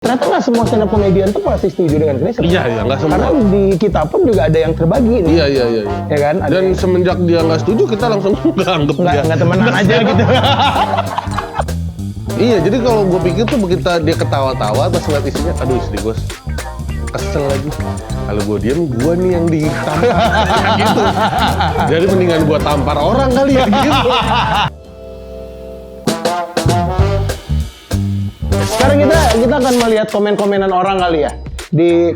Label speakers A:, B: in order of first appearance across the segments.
A: Ternyata nggak semua stand up comedian tuh pasti setuju dengan Chris Rock.
B: Iya, nggak semua.
A: Karena di kita pun juga ada yang terbagi nih.
B: Iya.
A: Ya kan? Ada
B: Dan semenjak dia nggak setuju, kita langsung nggak anggap dia.
A: nggak temenan aja gitu.
B: Iya, jadi kalau gue pikir tuh begitu dia ketawa-tawa, pas ngeliat isinya, aduh istri gue kesel lagi. Kalau gue diem, gue nih yang ditampar gitu. Jadi mendingan gue tampar orang kali ya gitu.
A: Sekarang kita akan melihat komen-komenan orang kali ya.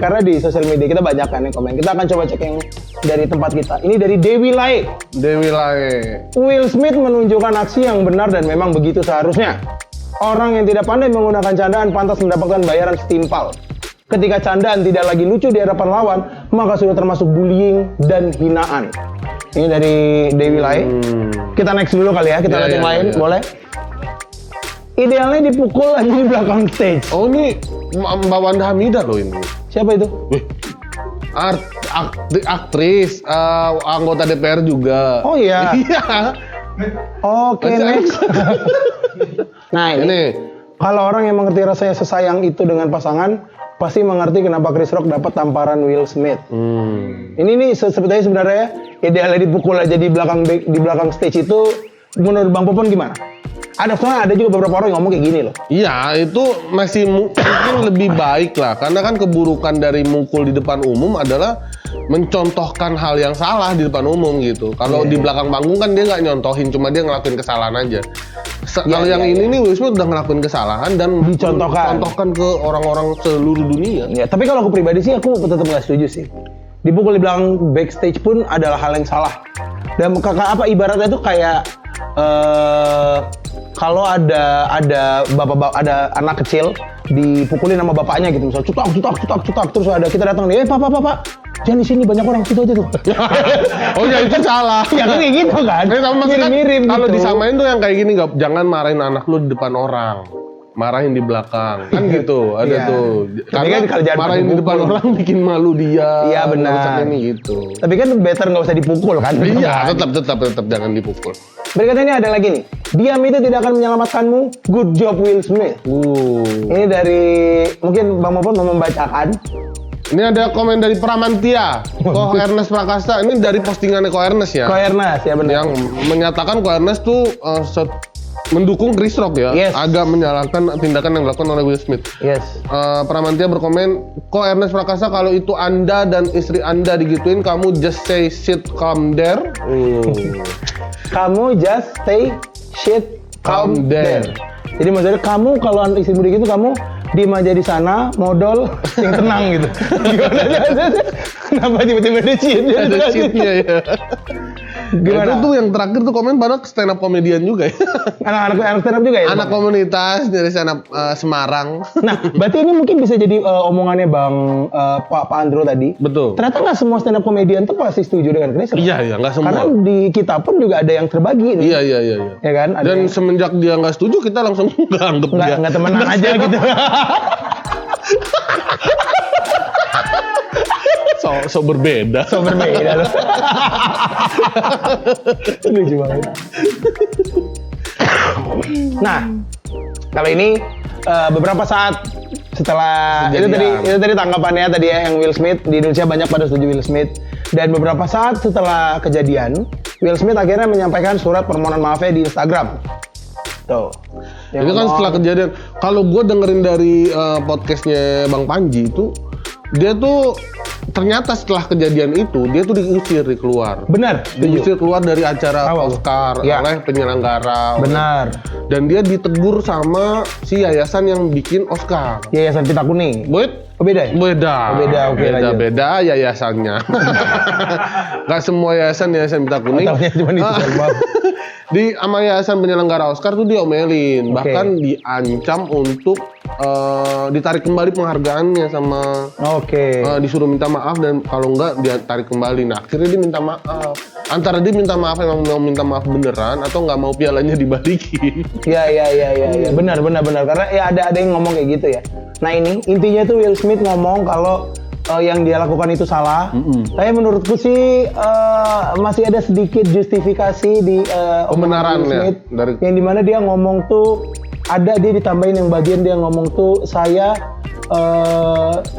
A: Karena di sosial media kita banyak kan yang komen. Kita akan coba cek yang dari tempat kita. Ini dari Dewi Lai.
B: Dewi Lai.
A: Will Smith menunjukkan aksi yang benar dan memang begitu seharusnya. Orang yang tidak pandai menggunakan candaan pantas mendapatkan bayaran setimpal. Ketika candaan tidak lagi lucu di hadapan lawan, maka sudah termasuk bullying dan hinaan. Ini dari Dewi Lai. Kita next dulu kali ya, kita lihat yang lain, boleh? Idealnya dipukul aja di belakang stage.
B: Oh ini Mbak Wanda Hamidah loh ini.
A: Siapa itu?
B: Wih, aktris, anggota DPR juga.
A: Oh iya.
B: Iya.
A: Oke, next. Nah ini, kalau orang yang mengerti rasanya sesayang itu dengan pasangan, pasti mengerti kenapa Chris Rock dapat tamparan Will Smith. Ini nih sebetulnya sebenarnya idealnya dipukul aja di belakang stage itu, menurut Bang Popon gimana? Ada juga beberapa orang yang ngomong kayak gini loh.
B: Iya, itu masih mungkin lebih baik lah, karena kan keburukan dari mukul di depan umum adalah mencontohkan hal yang salah di depan umum gitu. Kalau di belakang panggung kan dia nggak nyontohin, cuma dia ngelakuin kesalahan aja. Kalau yang ini nih Will Smith udah ngelakuin kesalahan dan dicontohkan ke orang-orang seluruh dunia.
A: Ya, tapi kalau aku pribadi sih aku tetap nggak setuju sih. Dipukul di belakang backstage pun adalah hal yang salah. Dan kakak apa ibaratnya itu kayak kalau ada ada anak kecil dipukulin sama bapaknya gitu, misalnya cutak terus ada kita datang nih, pak jangan di sini banyak orang, situ aja tuh.
B: Oh ya itu salah.
A: Ya kan kayak gitu kan.
B: Mirip-mirip kalau
A: gitu.
B: disamain tuh yang kayak gini, jangan marahin anak lu di depan orang, marahin di belakang kan gitu. Ada tuh. Karena
A: kan kalau
B: marahin di depan orang bikin malu dia.
A: Iya benar.
B: Ini gitu.
A: Tapi kan better nggak usah dipukul kan.
B: Iya, tetap jangan dipukul.
A: Berikutnya ini ada lagi nih. Diam itu tidak akan menyelamatkanmu. Good job Will Smith. Ini dari mungkin Bang Mopon mau membacakan.
B: Ini ada komen dari Pramantia, Ko Ernest Prakasa. Ini dari postingannya Ko Ernest ya.
A: Ko Ernest ya benar.
B: Yang menyatakan Ko Ernest tuh mendukung Chris Rock ya.
A: Yes.
B: Agak menyalahkan tindakan yang dilakukan oleh Will Smith.
A: Yes.
B: Pramantia berkomen, Ko Ernest Prakasa, kalau itu Anda dan istri Anda digituin, kamu just say shit calm there.
A: Kamu just stay shit calm there. Jadi maksudnya kamu kalau istrimu gitu kamu diem aja di sana, modal, yang tenang gitu. Gimana? Kenapa tiba-tiba ada cheat?
B: Ada cheatnya ya.
A: Gimana?
B: Itu tuh yang terakhir tuh komen pada stand up comedian juga ya.
A: Anak stand up juga ya?
B: Anak komunitas dari stand up Semarang.
A: Nah, berarti ini mungkin bisa jadi omongannya Bang Pak Andro tadi.
B: Betul.
A: Ternyata nggak semua stand up comedian tuh pasti setuju dengan Chris Rock.
B: Iya, nggak semua.
A: Karena di kita pun juga ada yang terbagi nih.
B: Iya.
A: Ya kan?
B: Dan semenjak dia nggak setuju, kita langsung nggak anggap dia.
A: Nggak temenan aja gitu.
B: So berbeda.
A: So berbeda loh. Lucu banget. Nah, kalau ini beberapa saat setelah itu tadi tanggapannya tadi ya yang Will Smith di Indonesia banyak pada setuju Will Smith, dan beberapa saat setelah kejadian Will Smith akhirnya menyampaikan surat permohonan maafnya di Instagram. Tuh.
B: Itu kan setelah kejadian. Kalau gue dengerin dari podcastnya Bang Panji itu, dia tuh ternyata setelah kejadian itu dia tuh diusir keluar.
A: Benar.
B: Diusir keluar dari acara Oscar oleh penyelenggara.
A: Benar.
B: Dan dia ditegur sama si yayasan yang bikin Oscar.
A: Yayasan Pita Kuning. Beda ya?
B: Beda yayasannya. Gak semua yayasan Pita Kuning.
A: Cuma itu.
B: Di sama yayasan penyelenggara Oscar tuh diomelin, bahkan diancam untuk ditarik kembali penghargaannya sama disuruh minta maaf, dan kalau enggak dia tarik kembali. Nah akhirnya dia minta maaf. Antara dia minta maaf emang mau minta maaf beneran atau nggak mau pialanya dibalikin.
A: Iya. Benar. Karena ya ada yang ngomong kayak gitu ya. Nah ini intinya tuh Will Smith ngomong kalau yang dia lakukan itu salah. Tapi menurutku sih masih ada sedikit justifikasi di
B: pembenaran
A: Will Smith,
B: dari
A: yang dimana dia ngomong tuh dia ditambahin yang bagian dia ngomong tuh saya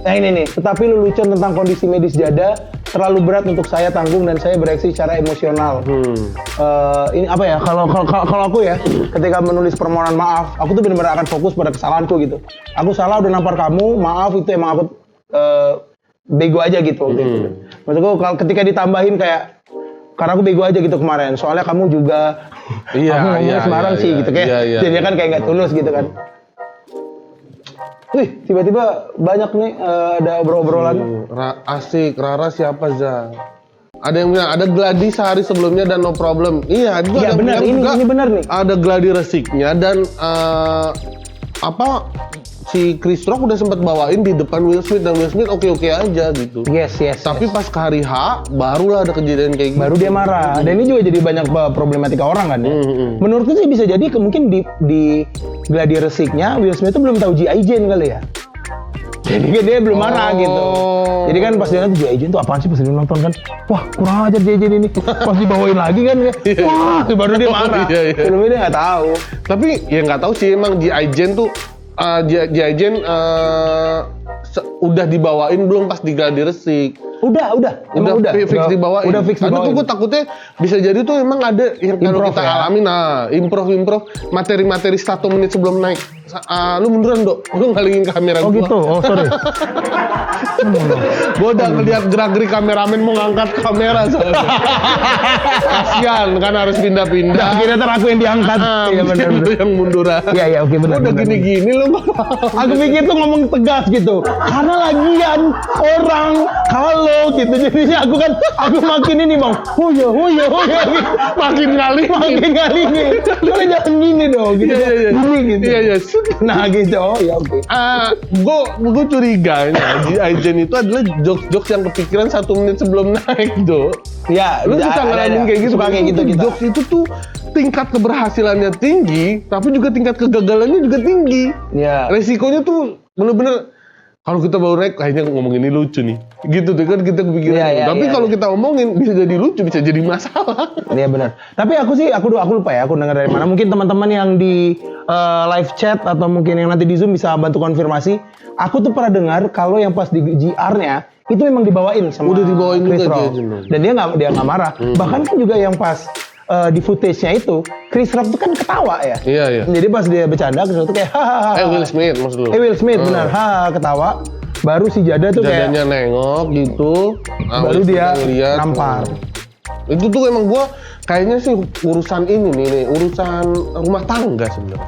A: ini nih. Tetapi lelucon tentang kondisi medis Jada terlalu berat untuk saya tanggung dan saya bereaksi secara emosional. Ini apa ya? Kalau aku ya, ketika menulis permohonan maaf, aku tuh benar-benar akan fokus pada kesalahanku gitu. Aku salah udah nampar kamu, maaf itu emang aku bego aja gitu. Maksudku ketika ditambahin kayak karena aku bego aja gitu kemarin. Soalnya kamu juga ngomongnya sembarang sih gitu kayak. Jadinya kan kayak nggak tulus gitu kan. Wih, tiba-tiba banyak nih ada obrol-obrolan.
B: Asik, Rara siapa Za? Ada yang bilang ada gladi sehari sebelumnya dan no problem. Iya,
A: Iya benar, ini benar nih.
B: Ada gladi resiknya dan si Chris Rock udah sempat bawain di depan Will Smith dan Will Smith oke aja gitu.
A: Yes.
B: Tapi pas ke hari H barulah ada kejadian kayak gitu.
A: Baru dia marah. Dan ini juga jadi banyak problematika orang kan ya. Menurutku sih bisa jadi mungkin di gladi resiknya Will Smith itu belum tahu G.I. Jane kali ya. Jadi dia belum marah gitu. Jadi kan pas dia nonton G.I. Jane tuh apaan sih pas dia nonton kan. Wah kurang ajar G.I. Jane ini. Pas dibawain lagi kan kayak wah baru dia marah. Filmnya dia nggak tahu.
B: Tapi ya nggak tahu sih emang G.I. Jane tuh G.I. Jane udah dibawain belum pas di gladi resik?
A: Udah
B: Fix dibawain.
A: Udah fix dibawain.
B: Karena tuh gue takutnya bisa jadi tuh emang ada yang kalau kita alami, improv materi 1 menit sebelum naik. Lu munduran Dok, lu ngalingin kamera
A: gua. Oh gitu, sorry.
B: Gue udah ngeliat gerak-gerik kameramen mau ngangkat kamera soalnya. Kasian kan harus pindah-pindah.
A: Akhirnya ntar aku yang diangkat.
B: Iya benar. Itu yang munduran.
A: Iya oke benar.
B: Udah gini-gini lu.
A: Aku pikir tuh ngomong tegas gitu. Karena lagian orang kalau gitu jadinya aku makin ini Bang. Huyo. Makin ngalingin. Kalau jangan gini dong gitu. Gini gitu.
B: Iya.
A: Nah gitu. Oh ya oke.
B: Gue curiganya G.I. Jane itu adalah jokes yang kepikiran 1 menit sebelum naik, Dok.
A: Ya,
B: lu suka ngalamin kayak gitu.
A: Suka kayak gitu kita.
B: Jokes itu tuh tingkat keberhasilannya tinggi, tapi juga tingkat kegagalannya juga tinggi.
A: Ya.
B: Resikonya tuh bener-bener kalau kita baru naik kayaknya ngomongin ini lucu nih. Gitu tuh kan kita kepikiran. Tapi kalau kita omongin bisa jadi lucu, bisa jadi masalah.
A: Iya benar. Tapi aku lupa ya, aku dengar dari mana. Mungkin teman-teman yang di live chat atau mungkin yang nanti di Zoom bisa bantu konfirmasi. Aku tuh pernah dengar kalau yang pas di GR-nya itu memang dibawain sama
B: udah dibawain
A: Chris
B: juga
A: Rock. Dan dia nggak marah. Bahkan kan juga yang pas di footage-nya itu Chris Rock tuh kan ketawa ya.
B: Iya.
A: Jadi pas dia bercanda Chris Rock tuh kayak hahaha.
B: Will Smith maksud lu.
A: Will Smith benar. ketawa. Baru si Jada tuh
B: Jadanya kayak nengok gitu.
A: Baru dia nampar.
B: Itu tuh emang gua kayaknya sih urusan ini nih, urusan rumah tangga sebenarnya.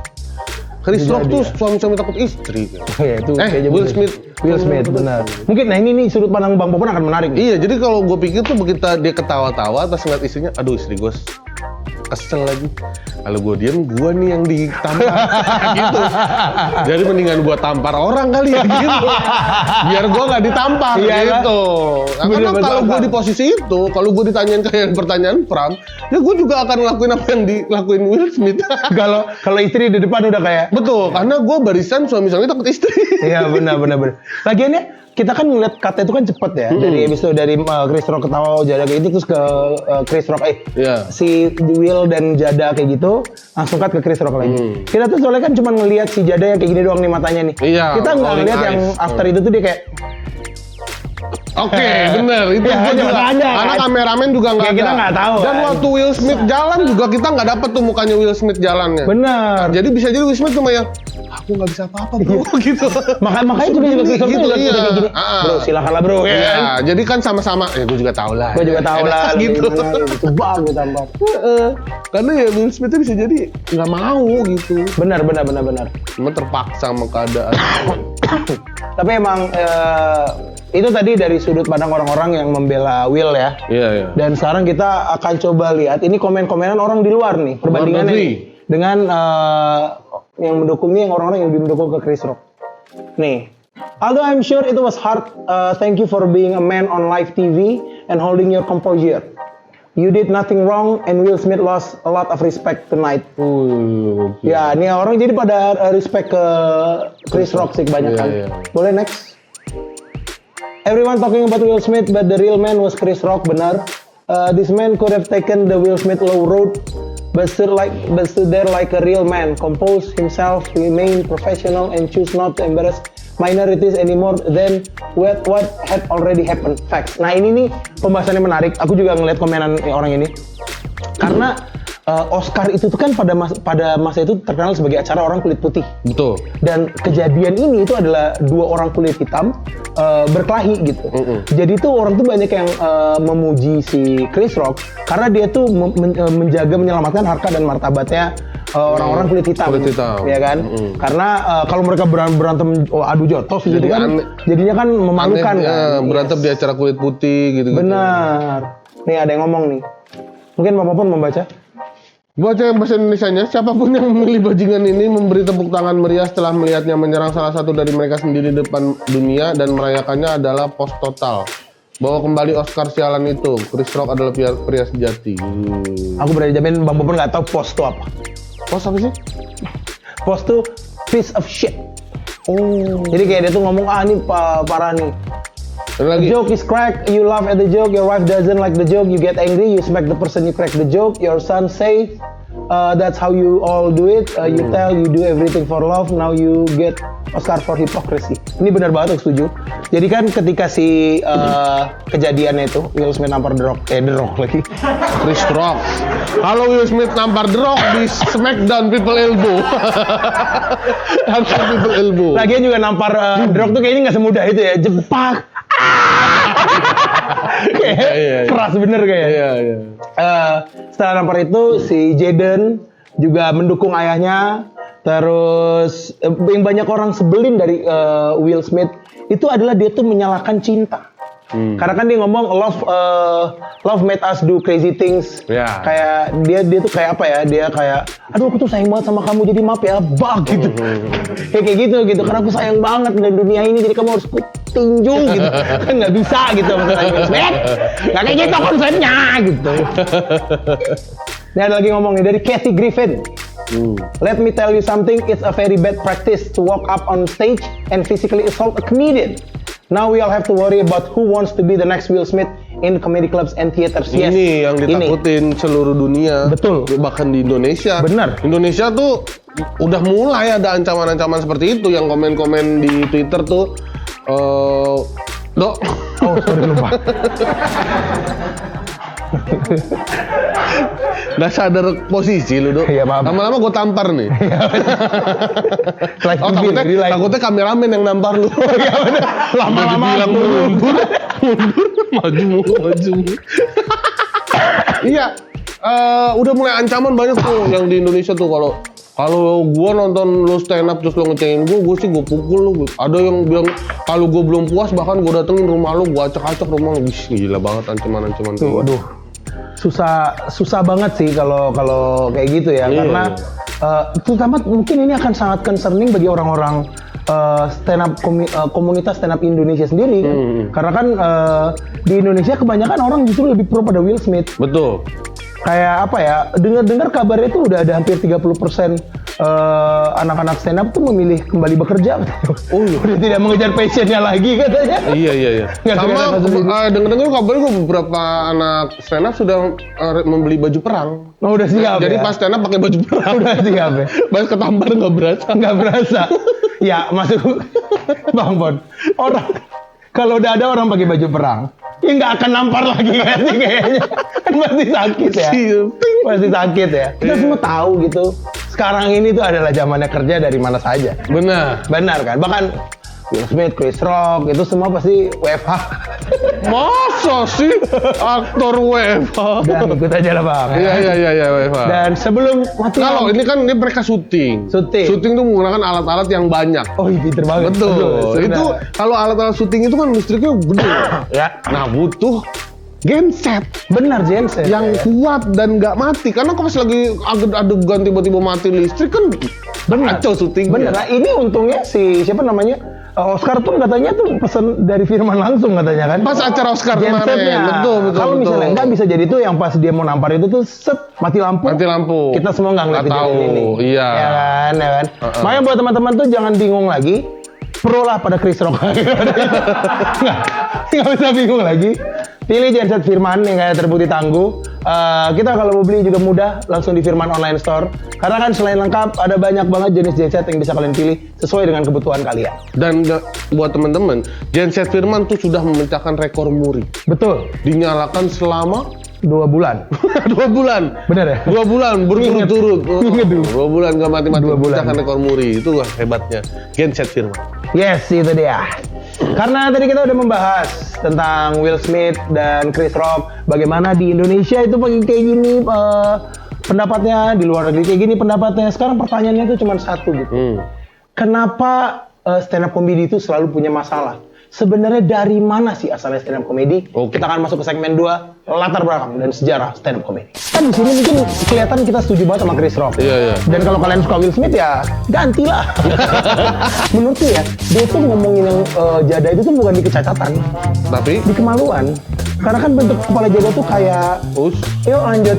B: Chris Rock tuh suami-suami takut istri.
A: Iya itu.
B: Will Smith
A: benar. Mungkin ini nih sudut pandang Bang Popon akan menarik.
B: Iya, jadi kalau gue pikir tuh begitu dia ketawa-tawa terus ngeliat istrinya, aduh istri gue kesel lagi. Kalau gue diem, gue nih yang ditampar gitu. Jadi mendingan gue tampar orang kali ya gitu. Biar gue nggak ditampar gitu. Karena kalau gue di posisi itu, kalau gue ditanyain kayak pertanyaan Pram, ya gue juga akan ngelakuin apa yang dilakuin Will Smith.
A: Kalau istri di depan udah kayak
B: betul, karena gue barisan suami-suami takut istri.
A: Iya benar. Lagiannya kita kan ngeliat kata itu kan cepet ya dari Chris Rock ketawa Jada kayak gitu terus ke Chris Rock si Will dan Jada kayak gitu langsung cut ke Chris Rock lagi. Kita tuh soalnya kan cuma ngelihat si Jada yang kayak gini doang nih matanya nih. Kita nggak ngeliat yang after itu tuh dia kayak
B: Oke, bener. Itu
A: ya, juga
B: ada. Karena kameramen juga nggak ada.
A: Kita nggak tahu.
B: Dan waktu Will Smith jalan juga kita nggak dapet tuh mukanya Will Smith jalannya.
A: Bener.
B: Nah, jadi bisa jadi Will Smith cuma yang aku nggak bisa apa-apa bro gitu.
A: Makanya juga Chris Rock
B: gitu,
A: kayak gini. Bro, silakanlah bro.
B: Iya. Jadi kan sama-sama. Ya gue juga tahu lah.
A: Gitu. Coba gue tambah.
B: Karena ya Will Smith itu bisa jadi nggak mau gitu.
A: Benar.
B: Cuma terpaksa sama keadaan.
A: Tapi emang itu tadi dari sudut pandang orang-orang yang membela Will ya.
B: Iya.
A: Dan sekarang kita akan coba lihat ini komen-komenan orang di luar nih perbandingannya dengan yang mendukung nih, yang orang-orang yang lebih mendukung ke Chris Rock. Nih, although I'm sure it was hard, thank you for being a man on live TV and holding your composure. You did nothing wrong and Will Smith lost a lot of respect tonight.
B: Okay.
A: Ya, ini orang jadi pada respect ke Chris Rock sih kebanyakan.
B: Yeah.
A: Boleh next? Everyone talking about Will Smith, but the real man was Chris Rock. Benar. This man could have taken the Will Smith low road, but stood there like a real man. Compose himself, remain professional, and choose not to embarrass minorities anymore than what had already happened. Facts. Nah ini nih pembahasannya menarik. Aku juga ngeliat komenan orang ini. Karena Oscar itu tuh kan pada masa itu terkenal sebagai acara orang kulit putih.
B: Betul.
A: Dan kejadian ini itu adalah dua orang kulit hitam berkelahi gitu. Jadi tuh orang tuh banyak yang memuji si Chris Rock karena dia tuh menjaga menyelamatkan harkat dan martabatnya orang-orang kulit hitam.
B: Kulit hitam.
A: Ya kan? Karena kalau mereka berantem adu jotos gitu kan jadinya kan memalukan kan.
B: Berantem di acara kulit putih gitu.
A: Benar. Nih ada yang ngomong nih. Mungkin Bapak pun membaca.
B: Baca yang bahasa Indonesianya, siapapun yang memilih bajingan ini memberi tepuk tangan meriah setelah melihatnya menyerang salah satu dari mereka sendiri di depan dunia dan merayakannya adalah pos total. Bawa kembali Oscar sialan itu. Chris Rock adalah pria sejati.
A: Aku berani jamin Bang Bopon nggak tahu pos itu apa.
B: Pos apa sih?
A: Pos itu piece of shit. Oh. Jadi kayak dia tuh ngomong ini parah nih.
B: Lagi.
A: The joke is cracked, you laugh at the joke, your wife doesn't like the joke, you get angry, you smack the person you crack the joke, your son say, that's how you all do it, you tell, you do everything for love, now you get Oscar for hypocrisy. Ini benar banget, aku setuju. Jadi kan ketika si kejadiannya itu, Will Smith nampar The Rock lagi.
B: Chris Rock. Kalau Will Smith nampar The Rock di Smackdown People Elbow. People Elbow.
A: Lagian juga nampar The Rock tuh kayaknya nggak semudah itu ya, jepak. Keras bener kayaknya.
B: Iya.
A: Setelah nampar itu si Jaden juga mendukung ayahnya. Terus yang banyak orang sebelin dari Will Smith itu adalah dia tuh menyalahkan cinta. Karena kan dia ngomong love made us do crazy things.
B: Yeah.
A: Kayak dia tuh kayak apa ya? Dia kayak aduh aku tuh sayang banget sama kamu jadi maaf ya, bug gitu. kayak gitu. Karena aku sayang banget dengan dunia ini jadi kamu harus tinju gitu. Kan nggak bisa gitu maksudnya Will Smith. Nggak kayak gitu konsepnya gitu. Ini ada lagi ngomong nih dari Kathy Griffin. Let me tell you something, it's a very bad practice to walk up on stage and physically assault a comedian. Now we all have to worry about who wants to be the next Will Smith in comedy clubs and theaters. Yes.
B: Ini yang ditakutin seluruh dunia.
A: Betul.
B: Bahkan di Indonesia.
A: Benar.
B: Indonesia tuh udah mulai ada ancaman-ancaman seperti itu yang komen-komen di Twitter tuh. Dok.
A: Oh sorry lupa.
B: Nggak sadar posisi lu, Dok.
A: Iya, maaf.
B: Lama-lama gue tampar nih.
A: Takutnya
B: kameramen yang nampar lu.
A: Iya bener. Lama-lama
B: bilang mundur, maju. Iya, udah mulai ancaman banyak tuh yang di Indonesia tuh kalau gue nonton lu stand up terus lu ngecengin gue sih gue pukul lu. Ada yang bilang kalau gue belum puas bahkan gue datengin rumah lu, gue acak-acak rumah lu. Gila banget ancaman-ancaman tuh.
A: Aduh. Susah banget sih kalau kayak gitu ya.
B: Iya.
A: Karena terutama mungkin ini akan sangat concerning bagi orang-orang stand up komunitas stand up Indonesia sendiri kan. Karena kan di Indonesia kebanyakan orang justru lebih pro pada Will Smith.
B: Betul.
A: Kayak apa ya, dengar kabarnya itu udah ada hampir 30% anak-anak stand up tuh memilih kembali bekerja. Oh, udah tidak mengejar passionnya lagi katanya.
B: Iya. Sama dengar kabarnya beberapa anak stand up sudah membeli baju perang.
A: Oh, udah siap.
B: Jadi
A: ya?
B: pas stand up pakai baju perang.
A: Udah siap ya.
B: Pas ketampar nggak berasa.
A: Ya masuk Bang Bon. Orang kalau udah ada orang pakai baju perang, ya nggak akan nampar lagi kan sih kayaknya. Pasti sakit ya. Pasti sakit ya. Kita semua tahu gitu. Sekarang ini tuh adalah zamannya kerja dari mana saja. Benar kan? Bahkan Will Smith, Chris Rock, itu semua pasti WFH.
B: Masa sih aktor WFH?
A: Dan ikut aja lah Bang.
B: Iya WFH.
A: Dan sebelum mati
B: kalau ini kan mereka syuting tuh menggunakan alat-alat yang banyak.
A: Oh iya pinter banget.
B: Betul. Itu kalau alat-alat syuting itu kan listriknya gede.
A: Ya.
B: Nah butuh genset.
A: Benar genset.
B: Yang kuat dan nggak mati. Karena kalau pas lagi adegan tiba-tiba mati listrik kan kacau syuting.
A: Bener. Nah ini untungnya si siapa namanya? Oscar pun katanya tuh pesen dari Firman langsung katanya kan.
B: Pas acara Oscar kemarin. Betul.
A: Kalau misalnya enggak bisa jadi tuh yang pas dia mau nampar itu tuh mati lampu.
B: Kita
A: semua nggak ngeliat kejadian ini.
B: Iya.
A: Ya kan. Makanya buat teman-teman tuh jangan bingung lagi. Pro lah pada Chris Rock. Nggak usah bingung lagi. Pilih genset Firman yang kayak terbukti tangguh. Kita kalau mau beli juga mudah, langsung di Firman Online Store. Karena kan selain lengkap, ada banyak banget jenis genset yang bisa kalian pilih sesuai dengan kebutuhan kalian.
B: Dan buat teman-teman, genset Firman tuh sudah memecahkan rekor muri.
A: Betul.
B: Dinyalakan selama
A: 2 bulan.
B: 2 bulan.
A: Bener ya?
B: 2 bulan berturut-turut. 2 bulan gak mati-mati.
A: 2 bulan.
B: Memecahkan rekor muri. Itu hebatnya genset Firman.
A: Yes, itu dia. Karena tadi kita udah membahas tentang Will Smith dan Chris Rock, bagaimana di Indonesia itu pakai kayak gini pendapatnya, di luar negeri kayak gini pendapatnya. Sekarang pertanyaannya itu cuma satu gitu. Kenapa stand up comedy itu selalu punya masalah? Sebenarnya dari mana sih asalnya stand up comedy? Kita akan masuk ke segmen 2, latar belakang dan sejarah stand up comedy. Kan di sini mungkin kelihatan kita setuju banget sama Chris Rock.
B: Iya.
A: Dan kalau kalian suka Will Smith ya gantilah. Menurutku ya, dia tuh ngomongin yang jada itu tuh bukan di kecacatan,
B: Tapi
A: di kemaluan. Karena kan bentuk kepala jada tuh kayak. Yuk lanjut.